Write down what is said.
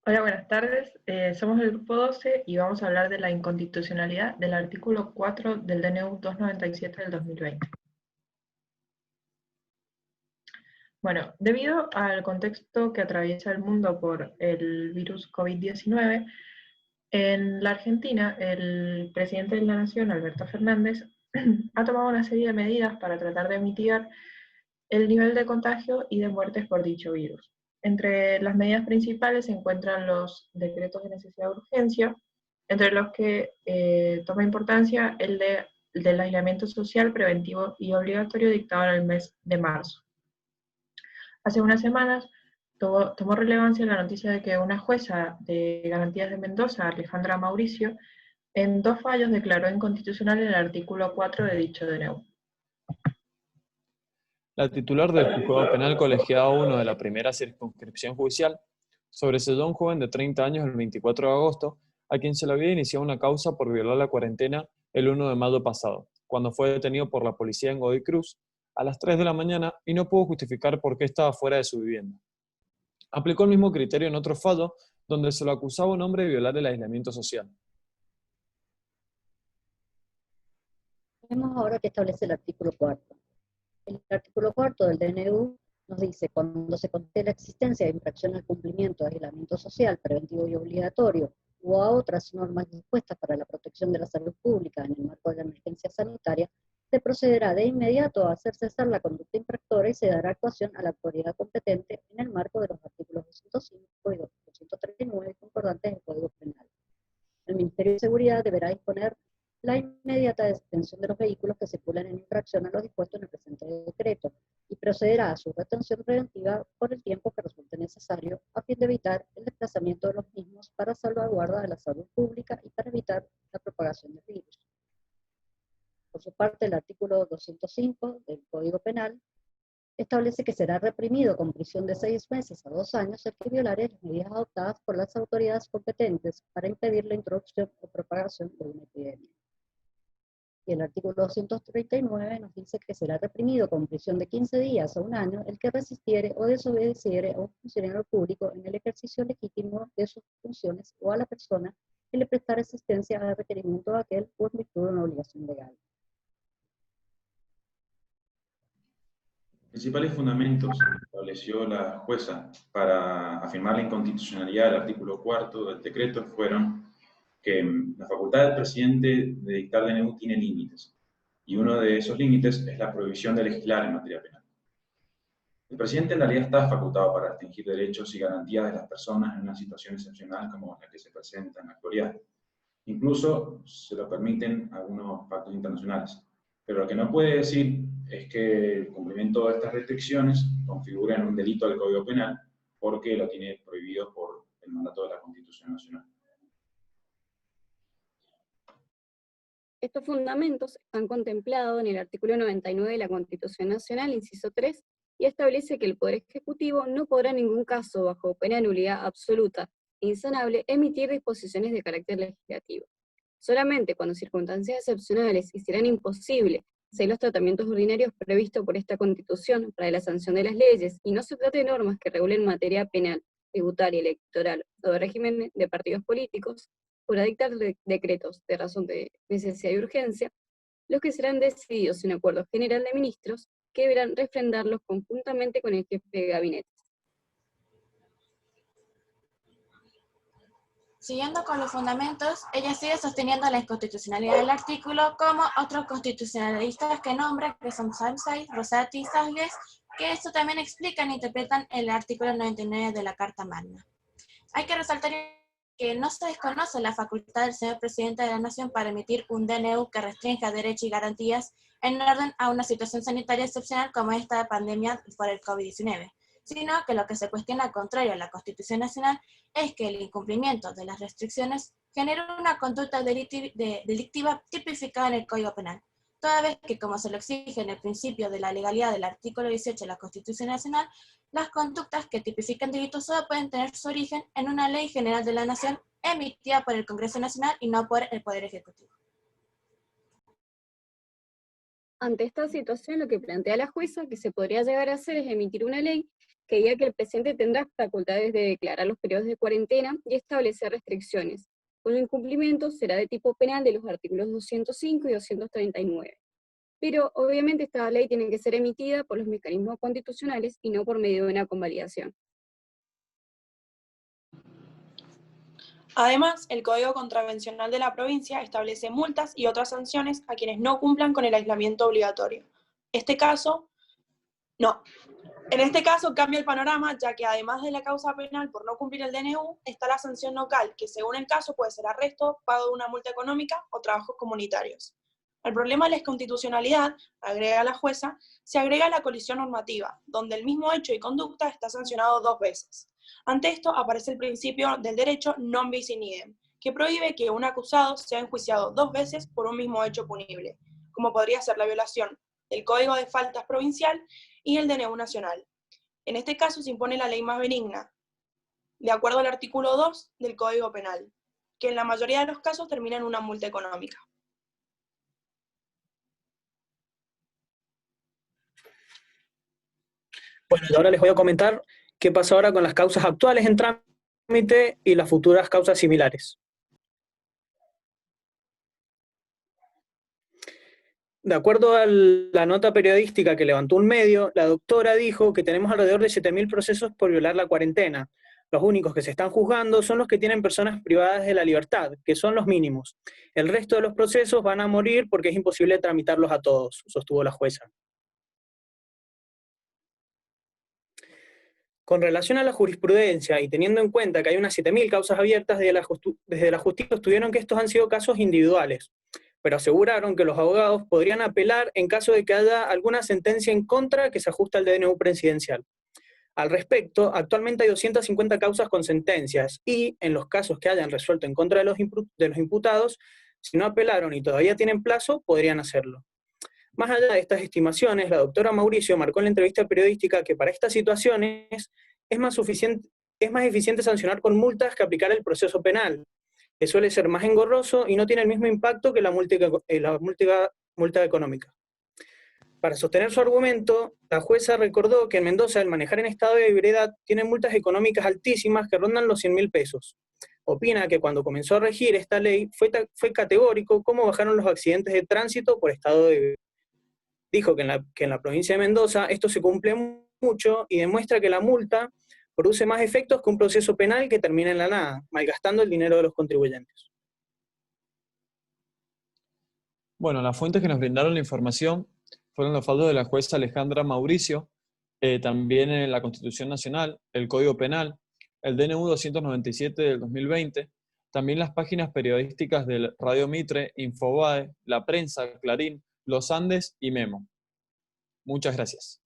Hola, buenas tardes. Somos el grupo 12 y vamos a hablar de la inconstitucionalidad del artículo 4 del DNU 297 del 2020. Bueno, debido al contexto que atraviesa el mundo por el virus COVID-19, en la Argentina, el presidente de la Nación, Alberto Fernández, ha tomado una serie de medidas para tratar de mitigar el nivel de contagio y de muertes por dicho virus. Entre las medidas principales se encuentran los decretos de necesidad de urgencia, entre los que toma importancia del aislamiento social preventivo y obligatorio dictado en el mes de marzo. Hace unas semanas tomó relevancia la noticia de que una jueza de garantías de Mendoza, Alejandra Mauricio, en 2 fallos declaró inconstitucional el artículo 4 de dicho DNU. La titular del Juzgado Penal Colegiado 1 de la primera circunscripción judicial sobreseó a un joven de 30 años el 24 de agosto, a quien se le había iniciado una causa por violar la cuarentena el 1 de mayo pasado, cuando fue detenido por la policía en Godoy Cruz a las 3 de la mañana y no pudo justificar por qué estaba fuera de su vivienda. Aplicó el mismo criterio en otro fallo, donde se lo acusaba a un hombre de violar el aislamiento social. Vemos ahora que establece el artículo 4. El artículo 4 del DNU nos dice: cuando se considere la existencia de infracción al cumplimiento de aislamiento social preventivo y obligatorio o a otras normas dispuestas para la protección de la salud pública en el marco de la emergencia sanitaria, se procederá de inmediato a hacer cesar la conducta infractora y se dará actuación a la autoridad competente en el marco de los artículos 205 y 239 concordantes del Código Penal. El Ministerio de Seguridad deberá disponer la inmediata detención de los vehículos que circulan en infracción a lo dispuesto en el presente decreto y procederá a su retención preventiva por el tiempo que resulte necesario a fin de evitar el desplazamiento de los mismos para salvaguarda de la salud pública y para evitar la propagación del virus. Por su parte, el artículo 205 del Código Penal establece que será reprimido con prisión de 6 meses a 2 años el que violare las medidas adoptadas por las autoridades competentes para impedir la introducción o propagación de una epidemia. Y el artículo 239 nos dice que será reprimido con prisión de 15 días a 1 año el que resistiere o desobedeciere a un funcionario público en el ejercicio legítimo de sus funciones o a la persona que le prestara asistencia al requerimiento de aquel o en virtud de una obligación legal. Principales fundamentos que estableció la jueza para afirmar la inconstitucionalidad del artículo 4 del decreto fueron que la facultad del presidente de dictar DNU tiene límites, y uno de esos límites es la prohibición de legislar en materia penal. El presidente en realidad está facultado para restringir derechos y garantías de las personas en una situación excepcional como la que se presenta en la actualidad. Incluso se lo permiten algunos pactos internacionales. Pero lo que no puede decir es que el cumplimiento de estas restricciones configura en un delito del Código Penal porque lo tiene prohibido por el mandato de la Constitución Nacional. Estos fundamentos están contemplados en el artículo 99 de la Constitución Nacional, inciso 3, y establece que el Poder Ejecutivo no podrá en ningún caso, bajo pena de nulidad absoluta e insanable, emitir disposiciones de carácter legislativo. Solamente cuando circunstancias excepcionales hicieran imposible seguir los tratamientos ordinarios previstos por esta Constitución para la sanción de las leyes, y no se trate de normas que regulen materia penal, tributaria, electoral o de régimen de partidos políticos, por dictar decretos de razón de necesidad y urgencia, los que serán decididos en acuerdo general de ministros, que deberán refrendarlos conjuntamente con el jefe de gabinete. Siguiendo con los fundamentos, ella sigue sosteniendo la inconstitucionalidad del artículo, como otros constitucionalistas que nombran, que son Samsay, Rosati y Salles, que esto también explican e interpretan el artículo 99 de la Carta Magna. Hay que resaltar que no se desconoce la facultad del señor presidente de la Nación para emitir un DNU que restrinja derechos y garantías en orden a una situación sanitaria excepcional como esta pandemia por el COVID-19, sino que lo que se cuestiona, contrario a la Constitución Nacional, es que el incumplimiento de las restricciones genera una conducta delictiva tipificada en el Código Penal, toda vez que, como se lo exige en el principio de la legalidad del artículo 18 de la Constitución Nacional, las conductas que tipifican delitos solo pueden tener su origen en una ley general de la Nación emitida por el Congreso Nacional y no por el Poder Ejecutivo. Ante esta situación, lo que plantea la jueza que se podría llegar a hacer es emitir una ley que diga que el presidente tendrá facultades de declarar los periodos de cuarentena y establecer restricciones, cuyo incumplimiento será de tipo penal de los artículos 205 y 239. Pero obviamente esta ley tiene que ser emitida por los mecanismos constitucionales y no por medio de una convalidación. Además, el Código Contravencional de la provincia establece multas y otras sanciones a quienes no cumplan con el aislamiento obligatorio. En este caso cambia el panorama, ya que además de la causa penal por no cumplir el DNU, está la sanción local, que según el caso puede ser arresto, pago de una multa económica o trabajos comunitarios. Al problema de la inconstitucionalidad, agrega la jueza, se agrega la colisión normativa, donde el mismo hecho y conducta está sancionado 2 veces. Ante esto aparece el principio del derecho non bis in idem, que prohíbe que un acusado sea enjuiciado 2 veces por un mismo hecho punible, como podría ser la violación del Código de Faltas provincial y el DNU nacional. En este caso se impone la ley más benigna, de acuerdo al artículo 2 del Código Penal, que en la mayoría de los casos termina en una multa económica. Bueno, y ahora les voy a comentar qué pasa ahora con las causas actuales en trámite y las futuras causas similares. De acuerdo a la nota periodística que levantó un medio, la doctora dijo que tenemos alrededor de 7.000 procesos por violar la cuarentena. Los únicos que se están juzgando son los que tienen personas privadas de la libertad, que son los mínimos. El resto de los procesos van a morir porque es imposible tramitarlos a todos, sostuvo la jueza. Con relación a la jurisprudencia y teniendo en cuenta que hay unas 7.000 causas abiertas desde la justicia, estuvieron que estos han sido casos individuales, pero aseguraron que los abogados podrían apelar en caso de que haya alguna sentencia en contra que se ajuste al DNU presidencial. Al respecto, actualmente hay 250 causas con sentencias y, en los casos que hayan resuelto en contra de los imputados, si no apelaron y todavía tienen plazo, podrían hacerlo. Más allá de estas estimaciones, la doctora Mauricio marcó en la entrevista periodística que para estas situaciones es más eficiente sancionar con multas que aplicar el proceso penal, que suele ser más engorroso y no tiene el mismo impacto que la multa económica. Para sostener su argumento, la jueza recordó que en Mendoza el manejar en estado de ebriedad tiene multas económicas altísimas que rondan los 100.000 pesos. Opina que cuando comenzó a regir esta ley fue categórico cómo bajaron los accidentes de tránsito por estado de ebriedad. Dijo que en la provincia de Mendoza esto se cumple mucho y demuestra que la multa produce más efectos que un proceso penal que termina en la nada, malgastando el dinero de los contribuyentes. Bueno, las fuentes que nos brindaron la información fueron los fallos de la jueza Alejandra Mauricio, también en la Constitución Nacional, el Código Penal, el DNU 297 del 2020, también las páginas periodísticas del Radio Mitre, Infobae, La Prensa, Clarín, Los Andes y Memo. Muchas gracias.